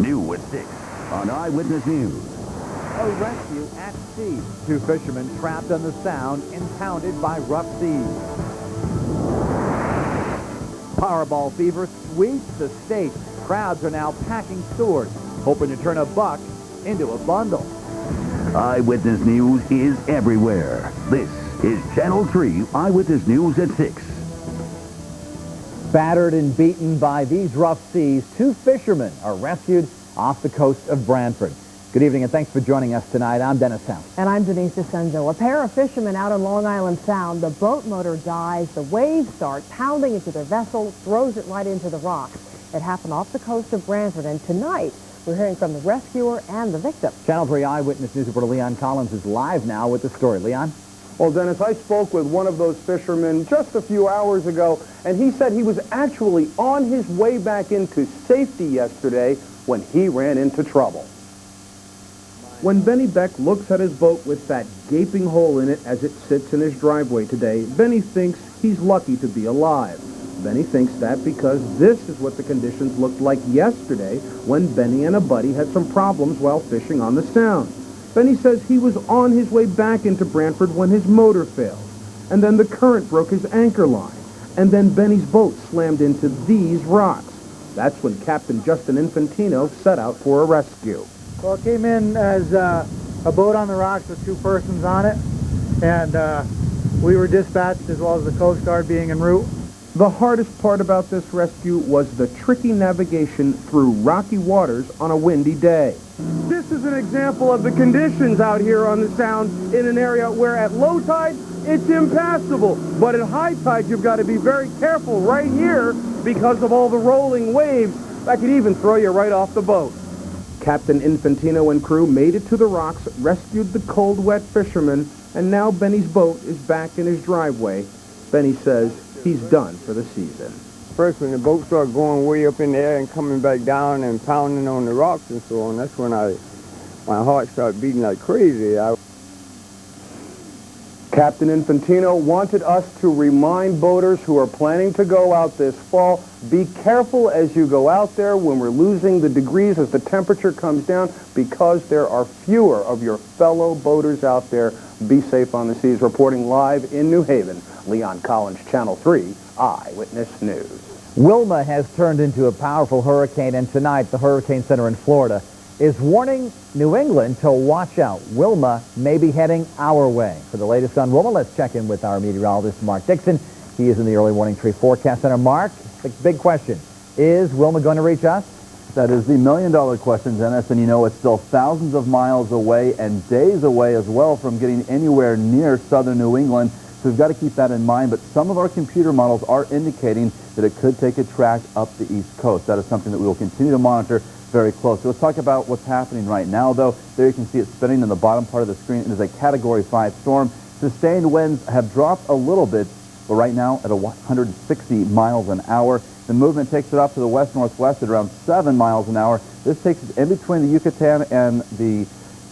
New at 6 on Eyewitness News. A rescue at sea. 2 fishermen trapped on the Sound, impounded by rough seas. Powerball fever sweeps the state. Crowds are now packing stores, hoping to turn a buck into a bundle. Eyewitness News is everywhere. This is Channel 3 Eyewitness News at 6. Battered and beaten by these rough seas, 2 fishermen are rescued off the coast of Brantford. Good evening and thanks for joining us tonight. I'm Dennis. And I'm Denise. A pair of fishermen out on Long Island Sound. The boat motor dies. The waves start pounding into their vessel, throws it right into the rocks. It happened off the coast of Brantford. And tonight, we're hearing from the rescuer and the victim. Channel 3 Eyewitness News reporter Leon Collins is live now with the story. Leon? Well, Dennis, I spoke with one of those fishermen just a few hours ago, and he said he was actually on his way back into safety yesterday when he ran into trouble. When Benny Beck looks at his boat with that gaping hole in it as it sits in his driveway today, Benny thinks he's lucky to be alive. Benny thinks that because this is what the conditions looked like yesterday when Benny and a buddy had some problems while fishing on the Sound. Benny says he was on his way back into Brantford when his motor failed, and then the current broke his anchor line, and then Benny's boat slammed into these rocks. That's when Captain Justin Infantino set out for a rescue. Well, it came in as a boat on the rocks with 2 persons on it, and we were dispatched as well as the Coast Guard being en route. The hardest part about this rescue was the tricky navigation through rocky waters on a windy day. This is an example of the conditions out here on the Sound in an area where at low tide, it's impassable. But at high tide, you've got to be very careful right here because of all the rolling waves that could even throw you right off the boat. Captain Infantino and crew made it to the rocks, rescued the cold, wet fishermen, and now Benny's boat is back in his driveway. Benny says he's done for the season. First, when the boat started going way up in the air and coming back down and pounding on the rocks and so on, that's when my heart started beating like crazy. Captain Infantino wanted us to remind boaters who are planning to go out this fall, be careful as you go out there when we're losing the degrees as the temperature comes down because there are fewer of your fellow boaters out there. Be safe on the seas. Reporting live in New Haven, Leon Collins, Channel 3 Eyewitness News. Wilma has turned into a powerful hurricane, and tonight the Hurricane Center in Florida is warning New England to watch out. Wilma may be heading our way. For the latest on Wilma, let's check in with our meteorologist, Mark Dixon. He is in the Early Warning Tree Forecast Center. Mark, the big question, is Wilma going to reach us? That is the million-dollar question, Dennis, and you know it's still thousands of miles away and days away as well from getting anywhere near southern New England. So we've got to keep that in mind, but some of our computer models are indicating that it could take a track up the East Coast. That is something that we will continue to monitor very close. So let's talk about what's happening right now, though. There you can see it spinning in the bottom part of the screen. It is a Category 5 storm. Sustained winds have dropped a little bit, but right now at 160 miles an hour. The movement takes it up to the west-northwest at around 7 miles an hour. This takes it in between the Yucatan and the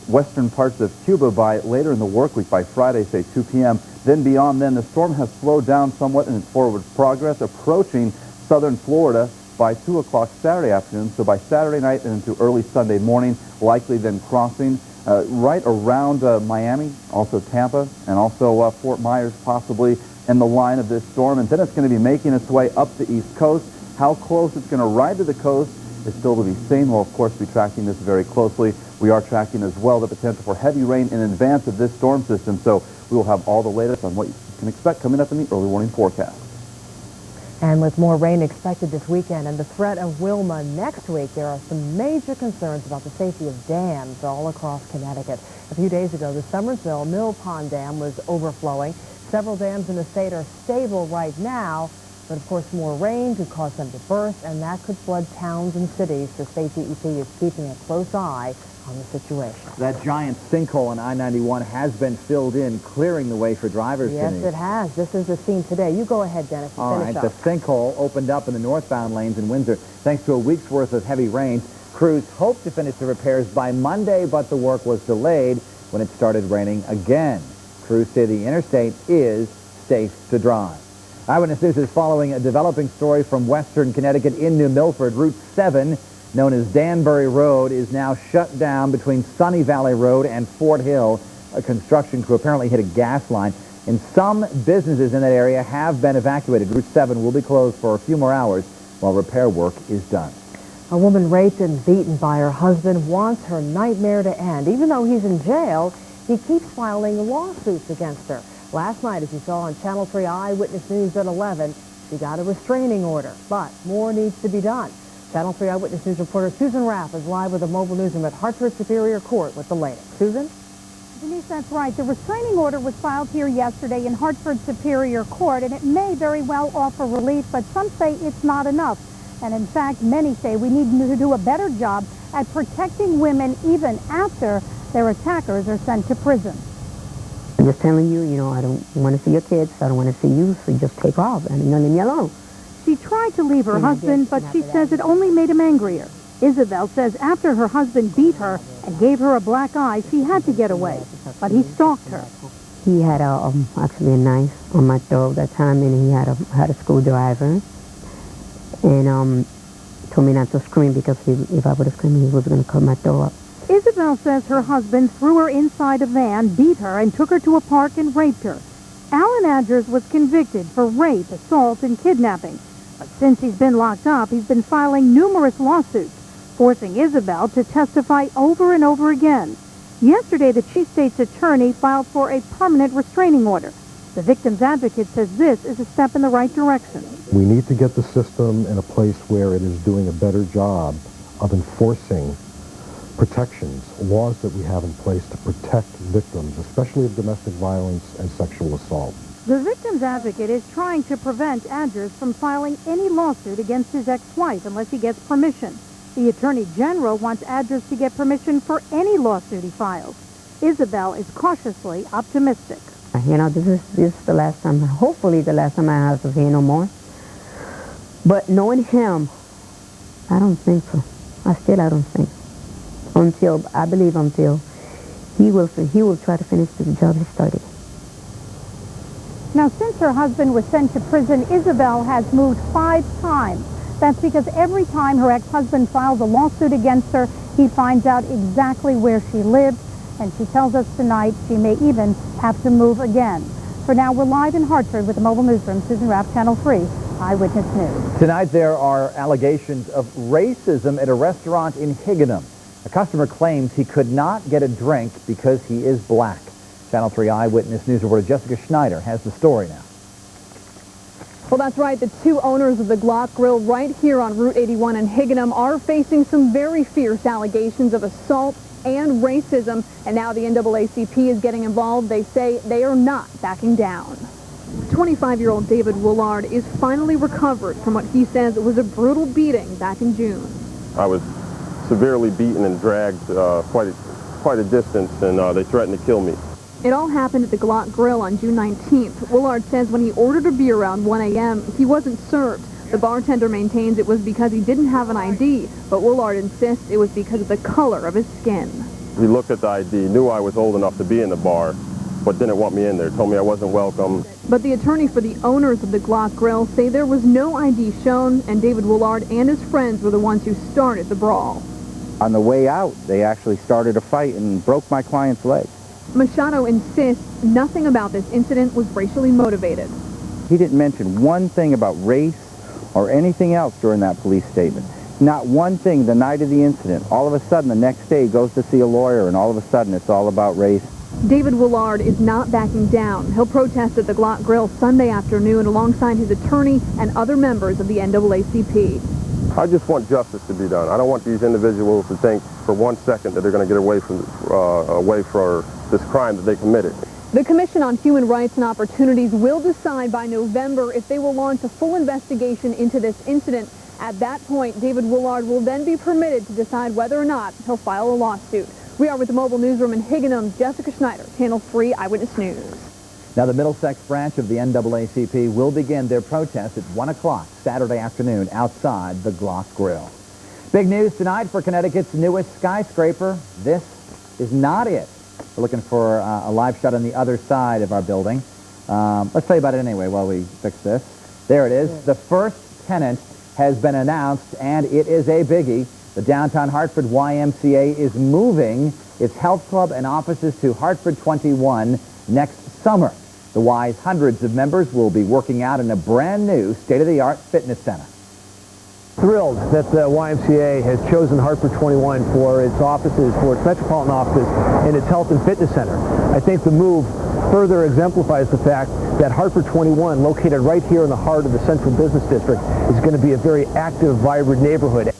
western parts of Cuba by later in the work week, by Friday, say 2 p.m. Then beyond then, the storm has slowed down somewhat in its forward progress, approaching southern Florida by 2 o'clock Saturday afternoon. So by Saturday night and into early Sunday morning, likely then crossing right around Miami, also Tampa, and also Fort Myers possibly in the line of this storm. And then it's going to be making its way up the East Coast. How close it's going to ride to the coast is still to be seen. We'll, of course, be tracking this very closely. We are tracking as well the potential for heavy rain in advance of this storm system. So we will have all the latest on what you can expect coming up in the early warning forecast. And with more rain expected this weekend and the threat of Wilma next week, there are some major concerns about the safety of dams all across Connecticut. A few days ago, the Somersville Mill Pond Dam was overflowing. Several dams in the state are stable right now, but of course more rain could cause them to burst, and that could flood towns and cities. The state DEP is keeping a close eye on the situation. That giant sinkhole on I-91 has been filled in, clearing the way for drivers. Yes, Denise. it has. This is the scene today. You go ahead, Dennis. All right, finish the up. sinkhole opened up in the northbound lanes in Windsor thanks to a week's worth of heavy rain. Crews hoped to finish the repairs by Monday, but the work was delayed when it started raining again. Crews say the interstate is safe to drive. Eyewitness News is following a developing story from western Connecticut in New Milford. Route 7 known as Danbury Road, is now shut down between Sunny Valley Road and Fort Hill. A construction crew apparently hit a gas line, and some businesses in that area have been evacuated. Route 7 will be closed for a few more hours while repair work is done. A woman raped and beaten by her husband wants her nightmare to end. Even though he's in jail, he keeps filing lawsuits against her. Last night, as you saw on Channel 3 Eyewitness News at 11, she got a restraining order, but more needs to be done. Channel 3 Eyewitness News reporter Susan Raff is live with the mobile newsroom at Hartford Superior Court with the latest. Susan? Denise, that's right. The restraining order was filed here yesterday in Hartford Superior Court, and it may very well offer relief, but some say it's not enough. And in fact, many say we need to do a better job at protecting women even after their attackers are sent to prison. I'm just telling you, I don't want to see your kids. I don't want to see you, so you just take off and leave me alone. She tried to leave her husband, but she says it only made him angrier. Isabel says after her husband beat her and gave her a black eye, she had to get away, but he stalked her. He had actually a knife on my throat that time, and he had a screwdriver, and told me not to scream because if I would have screamed, he was going to cut my throat up. Isabel says her husband threw her inside a van, beat her, and took her to a park and raped her. Alan Adgers was convicted for rape, assault, and kidnapping. But since he's been locked up, he's been filing numerous lawsuits, forcing Isabel to testify over and over again. Yesterday, the chief state's attorney filed for a permanent restraining order. The victim's advocate says this is a step in the right direction. We need to get the system in a place where it is doing a better job of enforcing protections, laws that we have in place to protect victims, especially of domestic violence and sexual assault. The victim's advocate is trying to prevent Adgers from filing any lawsuit against his ex-wife unless he gets permission. The Attorney General wants Adgers to get permission for any lawsuit he files. Isabel is cautiously optimistic. This is the last time, hopefully the last time I have to say no more. But knowing him, I don't think so. I don't think. I believe until he will try to finish the job he started. Now, since her husband was sent to prison, Isabel has moved 5 times. That's because every time her ex-husband files a lawsuit against her, he finds out exactly where she lives, and she tells us tonight she may even have to move again. For now, we're live in Hartford with the mobile newsroom. Susan Raff, Channel 3, Eyewitness News. Tonight there are allegations of racism at a restaurant in Higganum. A customer claims he could not get a drink because he is black. Channel 3 Eyewitness News reporter Jessica Schneider has the story now. Well, that's right. The 2 owners of the Glock Grill right here on Route 81 in Higganum are facing some very fierce allegations of assault and racism. And now the NAACP is getting involved. They say they are not backing down. 25-year-old David Woolard is finally recovered from what he says was a brutal beating back in June. I was severely beaten and dragged quite a distance, and they threatened to kill me. It all happened at the Glock Grill on June 19th. Woolard says when he ordered a beer around 1 a.m., he wasn't served. The bartender maintains it was because he didn't have an ID, but Woolard insists it was because of the color of his skin. He looked at the ID, knew I was old enough to be in the bar, but didn't want me in there, told me I wasn't welcome. But the attorney for the owners of the Glock Grill say there was no ID shown, and David Woolard and his friends were the ones who started the brawl. On the way out, they actually started a fight and broke my client's leg. Machado insists nothing about this incident was racially motivated. He didn't mention one thing about race or anything else during that police statement. Not one thing the night of the incident. All of a sudden, the next day, he goes to see a lawyer, and all of a sudden, it's all about race. David Woolard is not backing down. He'll protest at the Glock Grill Sunday afternoon alongside his attorney and other members of the NAACP. I just want justice to be done. I don't want these individuals to think for 1 second that they're going to get away from this crime that they committed. The Commission on Human Rights and Opportunities will decide by November if they will launch a full investigation into this incident. At that point, David Woolard will then be permitted to decide whether or not he'll file a lawsuit. We are with the mobile newsroom in Higganum. Jessica Schneider, Channel 3 Eyewitness News. Now, the Middlesex branch of the NAACP will begin their protest at 1 o'clock Saturday afternoon outside the Glock Grill. Big news tonight for Connecticut's newest skyscraper. This is not it. We're looking for a live shot on the other side of our building. Let's tell you about it anyway while we fix this. There it is. The first tenant has been announced, and it is a biggie. The downtown Hartford YMCA is moving its health club and offices to Hartford 21 next summer. The Y's hundreds of members will be working out in a brand new state-of-the-art fitness center. Thrilled that the YMCA has chosen Hartford 21 for its offices, for its metropolitan office and its health and fitness center. I think the move further exemplifies the fact that Hartford 21, located right here in the heart of the central business district, is going to be a very active, vibrant neighborhood.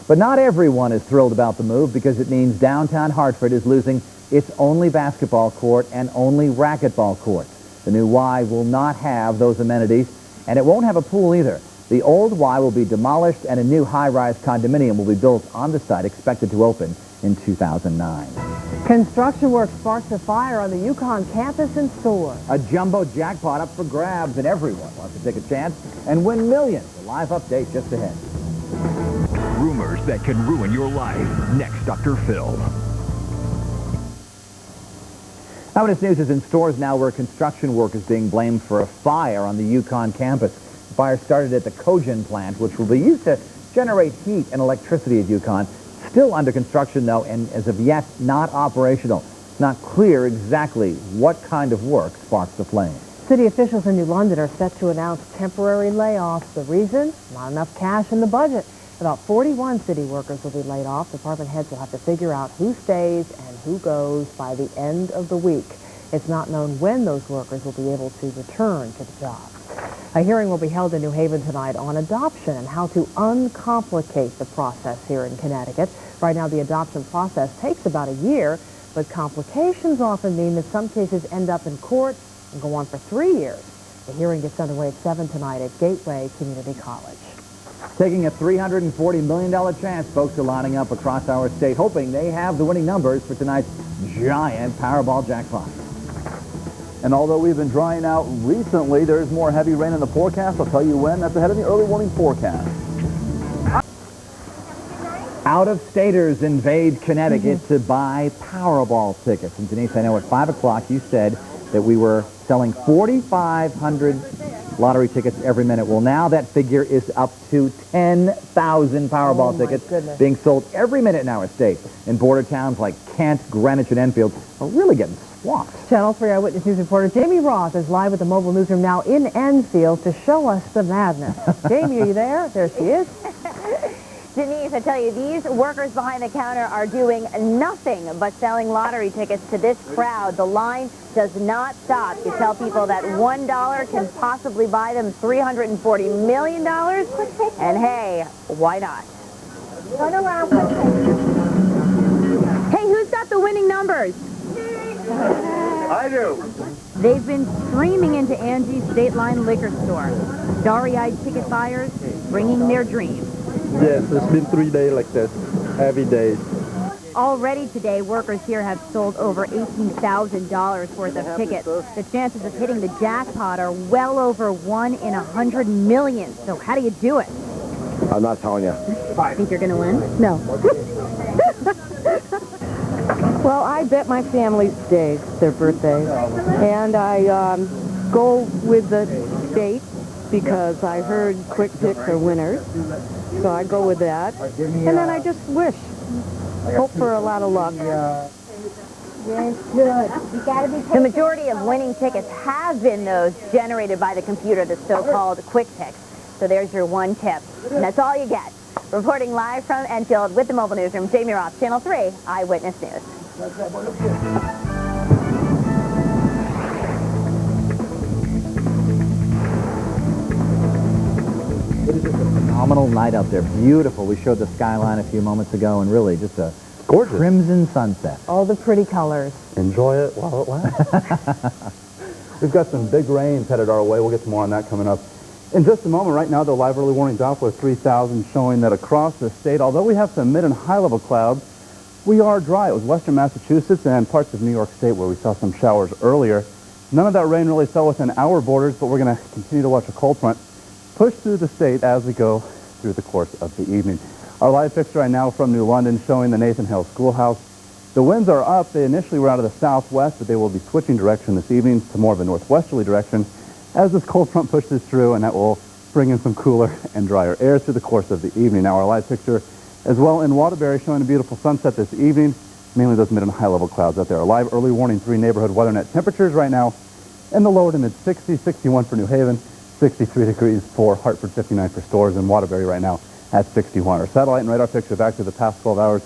But not everyone is thrilled about the move because it means downtown Hartford is losing its only basketball court and only racquetball court. The new Y will not have those amenities, and it won't have a pool either. The old Y will be demolished and a new high-rise condominium will be built on the site, expected to open in 2009. Construction work sparks a fire on the Yukon campus in Soar. A jumbo jackpot up for grabs, and everyone wants to take a chance and win millions. A live update just ahead. Rumors that can ruin your life. Next, Dr. Phil. Eyewitness News is in stores now where construction work is being blamed for a fire on the Yukon campus. The fire started at the cogen plant, which will be used to generate heat and electricity at Yukon. Still under construction, though, and as of yet not operational. It's not clear exactly what kind of work sparked the flame. City officials in New London are set to announce temporary layoffs. The reason? Not enough cash in the budget. About 41 city workers will be laid off. Department heads will have to figure out who stays and who goes by the end of the week. It's not known when those workers will be able to return to the job. A hearing will be held in New Haven tonight on adoption and how to uncomplicate the process here in Connecticut. Right now, the adoption process takes about a year, but complications often mean that some cases end up in court and go on for 3 years. The hearing gets underway at 7 tonight at Gateway Community College. Taking a $340 million chance, folks are lining up across our state, hoping they have the winning numbers for tonight's giant Powerball jackpot. And although we've been drying out recently, there's more heavy rain in the forecast. I'll tell you when. That's ahead of the early warning forecast. Out-of-staters invade Connecticut to buy Powerball tickets. And Denise, I know at 5 o'clock you said that we were selling 4,500 lottery tickets every minute. Well, now that figure is up to 10,000 Powerball tickets being sold every minute in our state. And border towns like Kent, Greenwich, and Enfield are really getting swamped. Channel 3 Eyewitness News reporter Jaime Roth is live at the mobile newsroom now in Enfield to show us the madness. Jaime, are you there? There she is. Denise, I tell you, these workers behind the counter are doing nothing but selling lottery tickets to this crowd. The line does not stop. You tell people that $1 can possibly buy them $340 million, and hey, why not? Turn around. Hey, who's got the winning numbers? I do. They've been streaming into Angie's State Line liquor store. Starry-eyed ticket buyers bringing their dreams. Yes, it's been 3 days like this, every day. Already today, workers here have sold over $18,000 worth of tickets. The chances of hitting the jackpot are well over 1 in 100 million. So how do you do it? I'm not telling you. Think you're going to win? No. Well, I bet my family's days, their birthdays, and I go with the date because I heard quick picks are winners, so I go with that, and then I just wish, hope for a lot of luck. The majority of winning tickets have been those generated by the computer, the so-called quick picks. So there's your one tip, and that's all you get. Reporting live from Enfield with the mobile newsroom, Jaime Roth, Channel 3 Eyewitness News. It is just a phenomenal night out there. Beautiful. We showed the skyline a few moments ago, and really just a gorgeous crimson sunset. All the pretty colors. Enjoy it while it lasts. We've got some big rains headed our way. We'll get some more on that coming up in just a moment. Right now, the live early warning Doppler 3000 showing that across the state, although we have some mid and high-level clouds, we are dry. It was western Massachusetts and parts of New York State where we saw some showers earlier. None of that rain really fell within our borders, but we're going to continue to watch a cold front push through the state as we go through the course of the evening. Our live picture right now from New London showing the Nathan Hale Schoolhouse. The winds are up. They initially were out of the southwest, but they will be switching direction this evening to more of a northwesterly direction as this cold front pushes through, and that will bring in some cooler and drier air through the course of the evening. Now, our live picture As well in Waterbury, showing a beautiful sunset this evening. Mainly those mid and high level clouds out there. Live early warning 3 neighborhood weather net temperatures right now in the lower to mid 60s, 61 for New Haven, 63 degrees for Hartford, 59 for Storrs, and Waterbury right now at 61. Our satellite and radar picture back to the past 12 hours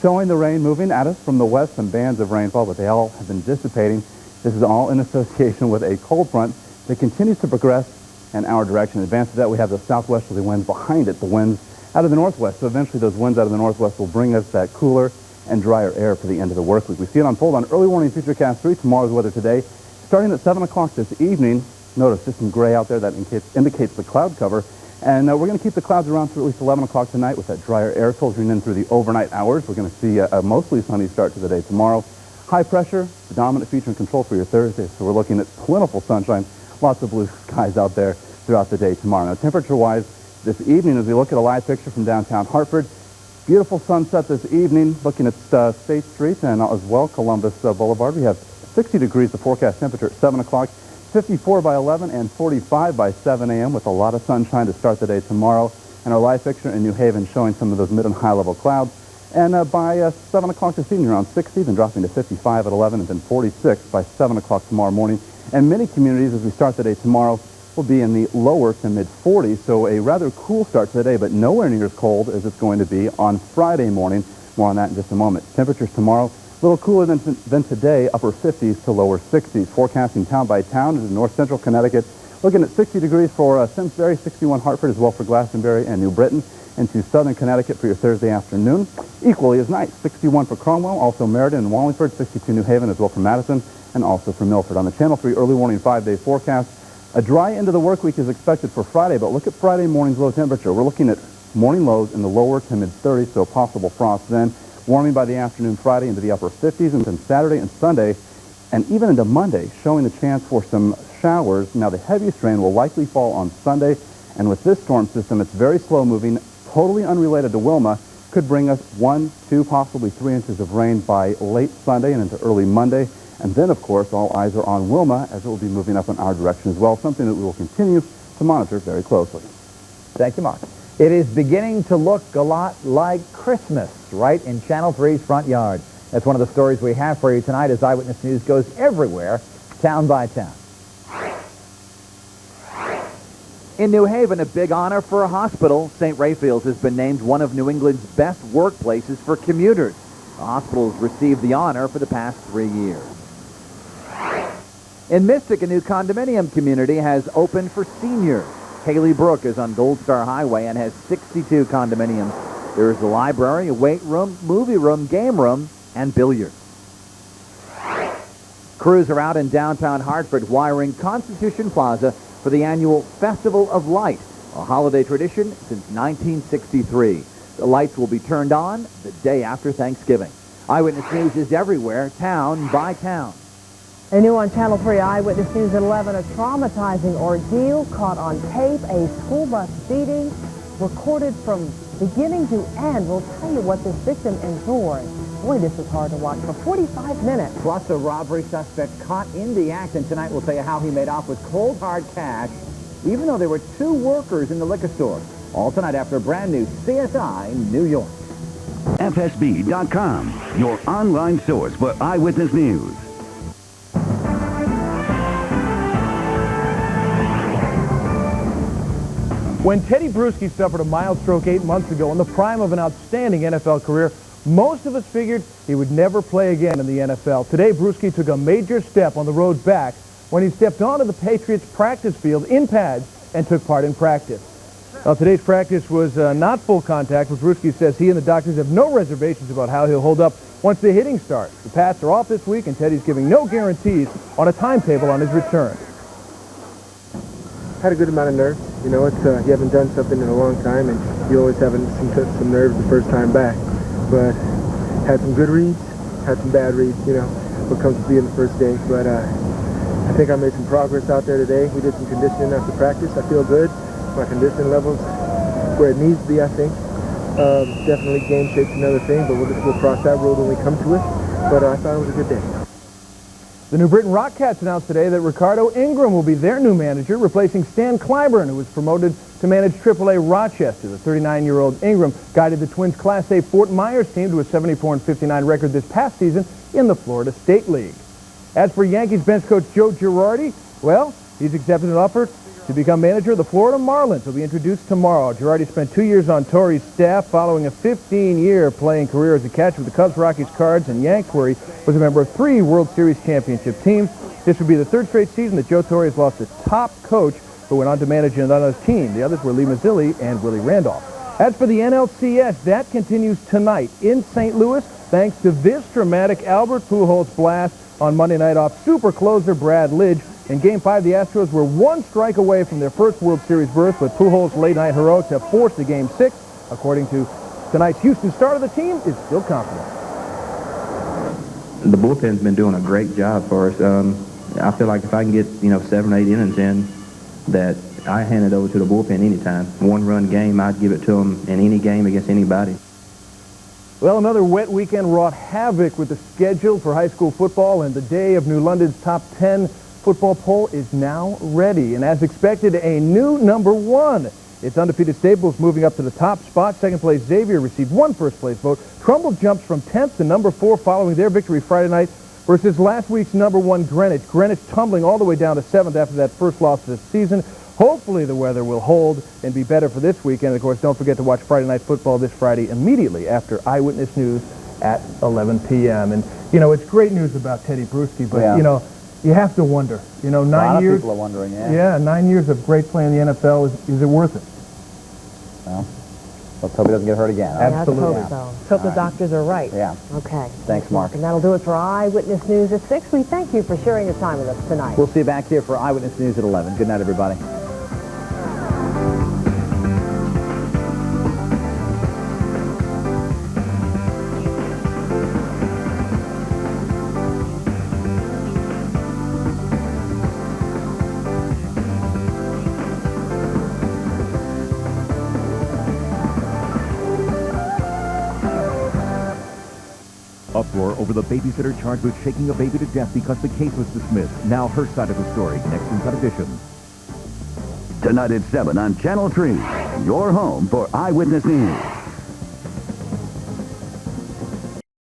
showing the rain moving at us from the west, some bands of rainfall, but they all have been dissipating. This is all in association with a cold front that continues to progress in our direction. In advance of that, we have the southwesterly winds behind it, the winds out of the northwest. So eventually those winds out of the northwest will bring us that cooler and drier air for the end of the work week. We see it unfold on early warning Futurecast 3, tomorrow's weather today. Starting at 7 o'clock this evening, notice just some gray out there that indicates the cloud cover. And we're going to keep the clouds around through at least 11 o'clock tonight with that drier air filtering in through the overnight hours. We're going to see a mostly sunny start to the day tomorrow. High pressure, the dominant feature and control for your Thursday. So we're looking at plentiful sunshine, lots of blue skies out there throughout the day tomorrow. Now, temperature-wise, this evening, as we look at a live picture from downtown Hartford, beautiful sunset this evening, looking at State Street and as well Columbus Boulevard. We have 60 degrees, the forecast temperature at 7 o'clock, 54 by 11 and 45 by 7 a.m. with a lot of sunshine to start the day tomorrow. And our live picture in New Haven showing some of those mid and high level clouds. And by 7 o'clock this evening, around 60, then dropping to 55 at 11 and then 46 by 7 o'clock tomorrow morning. And many communities, as we start the day tomorrow, will be in the lower to mid 40s. So a rather cool start to the day, but nowhere near as cold as it's going to be on Friday morning. More on that in just a moment. Temperatures tomorrow, a little cooler than today, upper 50s to lower 60s. Forecasting town by town into north central Connecticut. Looking at 60 degrees for Simsbury, 61 Hartford, as well for Glastonbury and New Britain. Into southern Connecticut for your Thursday afternoon. Equally as nice, 61 for Cromwell, also Meriden and Wallingford, 62 New Haven, as well for Madison, and also for Milford. On the Channel 3 early warning 5-day forecast, a dry end of the work week is expected for Friday, but look at Friday morning's low temperature. We're looking at morning lows in the lower to mid 30s, so possible frost then. Warming by the afternoon Friday into the upper 50s, and then Saturday and Sunday, and even into Monday, showing the chance for some showers. Now, the heaviest rain will likely fall on Sunday, and with this storm system, it's very slow moving, totally unrelated to Wilma, could bring us 1, 2, possibly 3 inches of rain by late Sunday and into early Monday. And then, of course, all eyes are on Wilma, as it will be moving up in our direction as well, something that we will continue to monitor very closely. Thank you, Mark. It is beginning to look a lot like Christmas right in Channel 3's front yard. That's one of the stories we have for you tonight as Eyewitness News goes everywhere, town by town. In New Haven, a big honor for a hospital. St. Raphael's has been named one of New England's best workplaces for commuters. The hospital has received the honor for the past 3 years. In Mystic, a new condominium community has opened for seniors. Haley Brook is on Gold Star Highway and has 62 condominiums. There is a library, a weight room, movie room, game room, and billiards. Crews are out in downtown Hartford wiring Constitution Plaza for the annual Festival of Light, a holiday tradition since 1963. The lights will be turned on the day after Thanksgiving. Eyewitness News is everywhere, town by town. And new on Channel 3 Eyewitness News at 11, a traumatizing ordeal caught on tape, a school bus beating recorded from beginning to end. We'll tell you what this victim endured. Boy, this is hard to watch for 45 minutes. Plus a robbery suspect caught in the act, and tonight we'll tell you how he made off with cold hard cash, even though there were 2 workers in the liquor store. All tonight after a brand new CSI New York. WFSB.com, your online source for Eyewitness News. When Teddy Bruschi suffered a mild stroke 8 months ago in the prime of an outstanding NFL career, most of us figured he would never play again in the NFL. Today, Bruschi took a major step on the road back when he stepped onto the Patriots practice field in pads and took part in practice. Well, today's practice was not full contact, but Bruschi says he and the doctors have no reservations about how he'll hold up once the hitting starts. The Pats are off this week, and Teddy's giving no guarantees on a timetable on his return. Had a good amount of nerves. You know, it's you haven't done something in a long time, and you always have some nerves the first time back. But had some good reads, had some bad reads. You know, what comes to being the first day. But I think I made some progress out there today. We did some conditioning after practice. I feel good. My conditioning level's where it needs to be, I think. Definitely game shape's another thing, but we'll cross that road when we come to it. But I thought it was a good day. The New Britain Rockcats announced today that Ricardo Ingram will be their new manager, replacing Stan Clyburn, who was promoted to manage AAA Rochester. The 39-year-old Ingram guided the Twins' Class A Fort Myers team to a 74-59 record this past season in the Florida State League. As for Yankees bench coach Joe Girardi, well, he's accepted an offer to become manager of the Florida Marlins. He'll be introduced tomorrow. Girardi spent 2 years on Torre's staff following a 15-year playing career as a catcher with the Cubs, Rockies, Cards, and Yanks, where he was a member of 3 World Series championship teams. This would be the 3rd straight season that Joe Torre has lost a top coach who went on to manage another team. The others were Lee Mazzilli and Willie Randolph. As for the NLCS, that continues tonight in St. Louis, thanks to this dramatic Albert Pujols blast on Monday night off super closer Brad Lidge. In Game 5, the Astros were 1 strike away from their first World Series berth, but Pujols' late-night heroics have forced the Game 6. According to tonight's Houston starter, the team is still confident. The bullpen's been doing a great job for us. I feel like if I can get, 7 or 8 innings in, that I hand it over to the bullpen anytime. 1-run game, I'd give it to them in any game against anybody. Well, another wet weekend wrought havoc with the schedule for high school football, and the day of New London's top 10 football poll is now ready. And as expected, a new number 1. It's undefeated Staples moving up to the top spot. Second place Xavier received 1 first-place vote. Trumbull jumps from 10th to number 4 following their victory Friday night versus last week's number 1 Greenwich. Greenwich tumbling all the way down to 7th after that first loss of the season. Hopefully the weather will hold and be better for this weekend. Of course, don't forget to watch Friday Night Football this Friday immediately after Eyewitness News at 11 p.m. And, it's great news about Teddy Bruschi, but, Yeah. You have to wonder, 9 years. A lot of people are wondering, yeah. Yeah, 9 years of great play in the NFL. Is it worth it? Well, let's hope he doesn't get hurt again. Absolutely. Let's hope so. Hope the doctors are right. Yeah. Okay. Thanks, Mark. And that'll do it for Eyewitness News at 6. We thank you for sharing your time with us tonight. We'll see you back here for Eyewitness News at 11. Good night, everybody. Uproar over the babysitter charged with shaking a baby to death because the case was dismissed. Now her side of the story, next in Cut Edition. Tonight at 7 on Channel 3, your home for Eyewitness News.